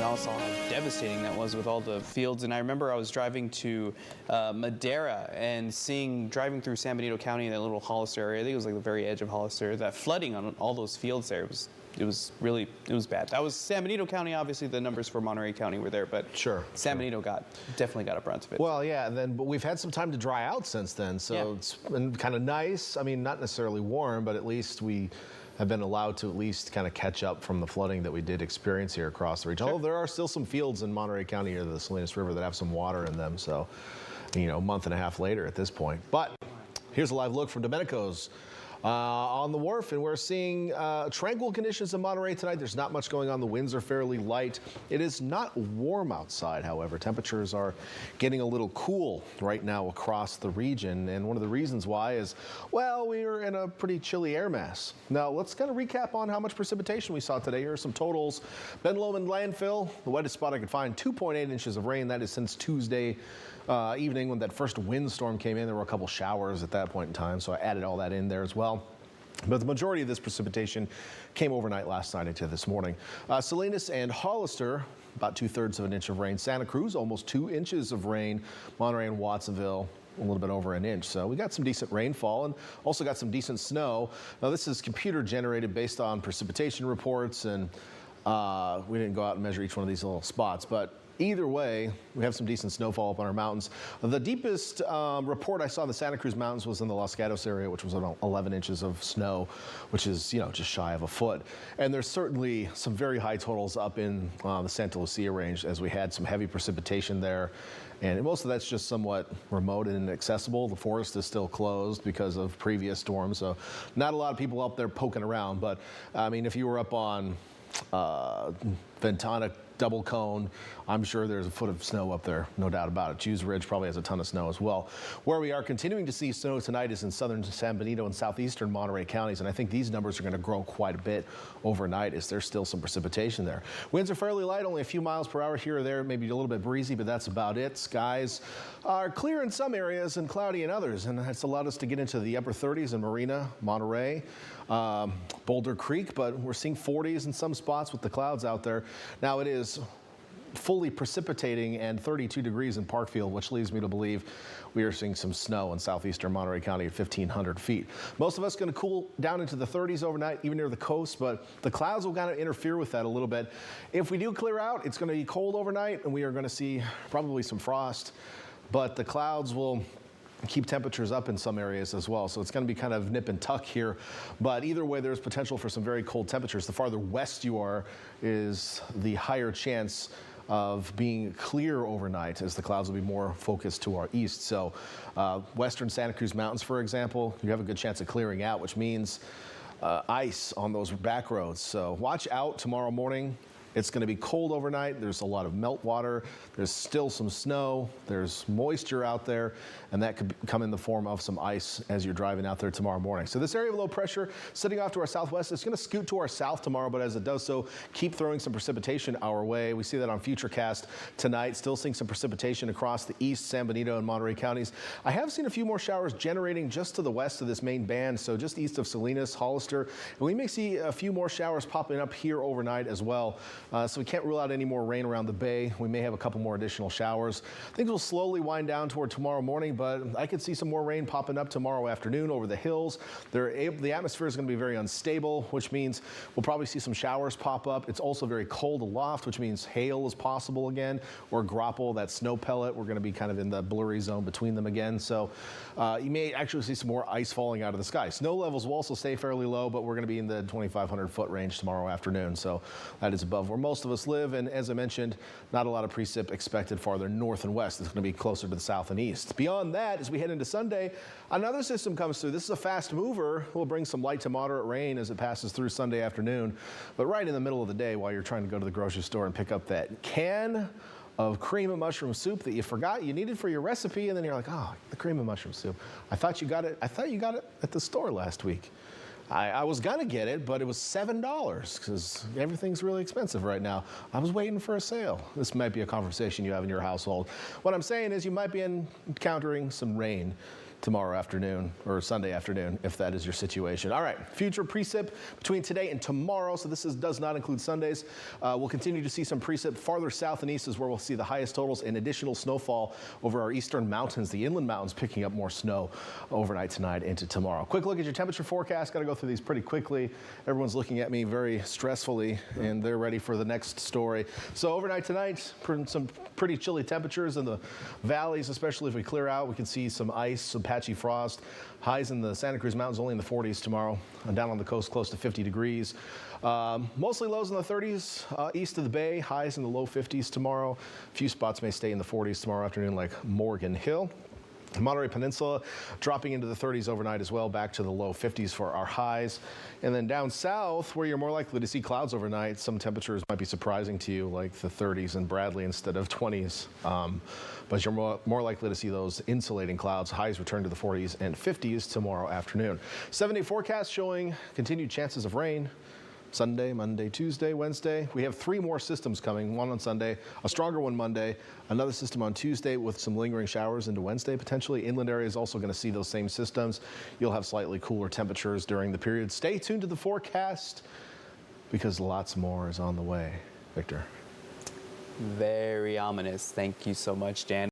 also how devastating that was with all the fields. And I remember I was driving to Madera and driving through San Benito County in that little Hollister area. I think it was like the very edge of Hollister. That flooding on all those fields there it was bad. That was San Benito County. Obviously, the numbers for Monterey County were there, but San Benito definitely got a brunt of it. Well, yeah, but we've had some time to dry out since then, so it's been kind of nice. I mean, not necessarily warm, but at least we have been allowed to at least kind of catch up from the flooding that we did experience here across the region. Although there are still some fields in Monterey County near the Salinas River that have some water in them, so a month and a half later at this point. But here's a live look from Domenico's on the wharf, and we're seeing tranquil conditions in Monterey tonight. There's not much going on. The winds are fairly light. It is not warm outside, however. Temperatures are getting a little cool right now across the region, and one of the reasons why is, well, we are in a pretty chilly air mass. Now, let's kind of recap on how much precipitation we saw today. Here are some totals. Ben Lomond landfill, the wettest spot I could find, 2.8 inches of rain. That is since Tuesday evening when that first windstorm came in. There were a couple showers at that point in time, so I added all that in there as well. But the majority of this precipitation came overnight last night into this morning. Salinas and Hollister, about 2/3 of an inch of rain. Santa Cruz, almost 2 inches of rain. Monterey and Watsonville, a little bit over an inch. So we got some decent rainfall and also got some decent snow. Now this is computer generated based on precipitation reports, and we didn't go out and measure each one of these little spots, but either way, we have some decent snowfall up on our mountains. The deepest report I saw in the Santa Cruz Mountains was in the Los Gatos area, which was about 11 inches of snow, which is, just shy of a foot. And there's certainly some very high totals up in the Santa Lucia range, as we had some heavy precipitation there. And most of that's just somewhat remote and inaccessible. The forest is still closed because of previous storms, so not a lot of people up there poking around. But, I mean, if you were up on Ventana Double Cone, I'm sure there's a foot of snow up there, no doubt about it. Hughes Ridge probably has a ton of snow as well. Where we are continuing to see snow tonight is in southern San Benito and southeastern Monterey counties, and I think these numbers are going to grow quite a bit overnight as there's still some precipitation there. Winds are fairly light, only a few miles per hour here or there, maybe a little bit breezy, but that's about it. Skies are clear in some areas and cloudy in others, and that's allowed us to get into the upper 30s in Marina, Monterey, Boulder Creek, but we're seeing 40s in some spots with the clouds out there. Now it is fully precipitating and 32 degrees in Parkfield, which leads me to believe we are seeing some snow in southeastern Monterey County at 1,500 feet. Most of us going to cool down into the 30s overnight, even near the coast, but the clouds will kind of interfere with that a little bit. If we do clear out, it's going to be cold overnight, and we are going to see probably some frost, but the clouds will keep temperatures up in some areas as well. So it's going to be kind of nip and tuck here. But either way, there's potential for some very cold temperatures. The farther west you are is the higher chance of being clear overnight, as the clouds will be more focused to our east. So western Santa Cruz Mountains, for example, you have a good chance of clearing out, which means ice on those back roads. So watch out tomorrow morning. It's going to be cold overnight. There's a lot of meltwater. There's still some snow. There's moisture out there, and that could come in the form of some ice as you're driving out there tomorrow morning. So this area of low pressure sitting off to our southwest, it's going to scoot to our south tomorrow, but as it does so, keep throwing some precipitation our way. We see that on Futurecast tonight. Still seeing some precipitation across the east, San Benito and Monterey counties. I have seen a few more showers generating just to the west of this main band, so just east of Salinas, Hollister, and we may see a few more showers popping up here overnight as well. So we can't rule out any more rain around the bay. We may have a couple more additional showers. Things will slowly wind down toward tomorrow morning, but I could see some more rain popping up tomorrow afternoon over the hills. The atmosphere is going to be very unstable, which means we'll probably see some showers pop up. It's also very cold aloft, which means hail is possible again, or grapple, that snow pellet. We're going to be kind of in the blurry zone between them again. So you may actually see some more ice falling out of the sky. Snow levels will also stay fairly low, but we're going to be in the 2,500 foot range tomorrow afternoon. So that is above where most of us live, and as I mentioned, not a lot of precip expected farther north and west. It's going to be closer to the south and east. Beyond that, as we head into Sunday, another system comes through. This is a fast mover. We'll bring some light to moderate rain as it passes through Sunday afternoon, but right in the middle of the day while you're trying to go to the grocery store and pick up that can of cream and mushroom soup that you forgot you needed for your recipe, and then you're like, oh, the cream and mushroom soup. I thought you got it at the store last week. I was going to get it, but it was $7 because everything's really expensive right now. I was waiting for a sale. This might be a conversation you have in your household. What I'm saying is you might be encountering some rain tomorrow afternoon or Sunday afternoon, if that is your situation. All right, future precip between today and tomorrow. So does not include Sundays. We'll continue to see some precip farther south and east is where we'll see the highest totals and additional snowfall over our eastern mountains. The inland mountains picking up more snow overnight tonight into tomorrow. Quick look at your temperature forecast. Got to go through these pretty quickly. Everyone's looking at me very stressfully, and they're ready for the next story. So overnight tonight, some pretty chilly temperatures in the valleys, especially if we clear out. We can see some ice, some patchy frost. Highs in the Santa Cruz Mountains only in the 40s tomorrow. And down on the coast, close to 50 degrees. Mostly lows in the 30s east of the bay. Highs in the low 50s tomorrow. A few spots may stay in the 40s tomorrow afternoon, like Morgan Hill. Monterey Peninsula dropping into the 30s overnight as well, back to the low 50s for our highs. And then down south, where you're more likely to see clouds overnight, some temperatures might be surprising to you, like the 30s in Bradley instead of 20s. But you're more likely to see those insulating clouds. Highs return to the 40s and 50s tomorrow afternoon. 7-day forecast showing continued chances of rain. Sunday, Monday, Tuesday, Wednesday. We have 3 more systems coming, one on Sunday, a stronger one Monday, another system on Tuesday with some lingering showers into Wednesday potentially. Inland areas also going to see those same systems. You'll have slightly cooler temperatures during the period. Stay tuned to the forecast because lots more is on the way. Victor. Very ominous. Thank you so much, Dan.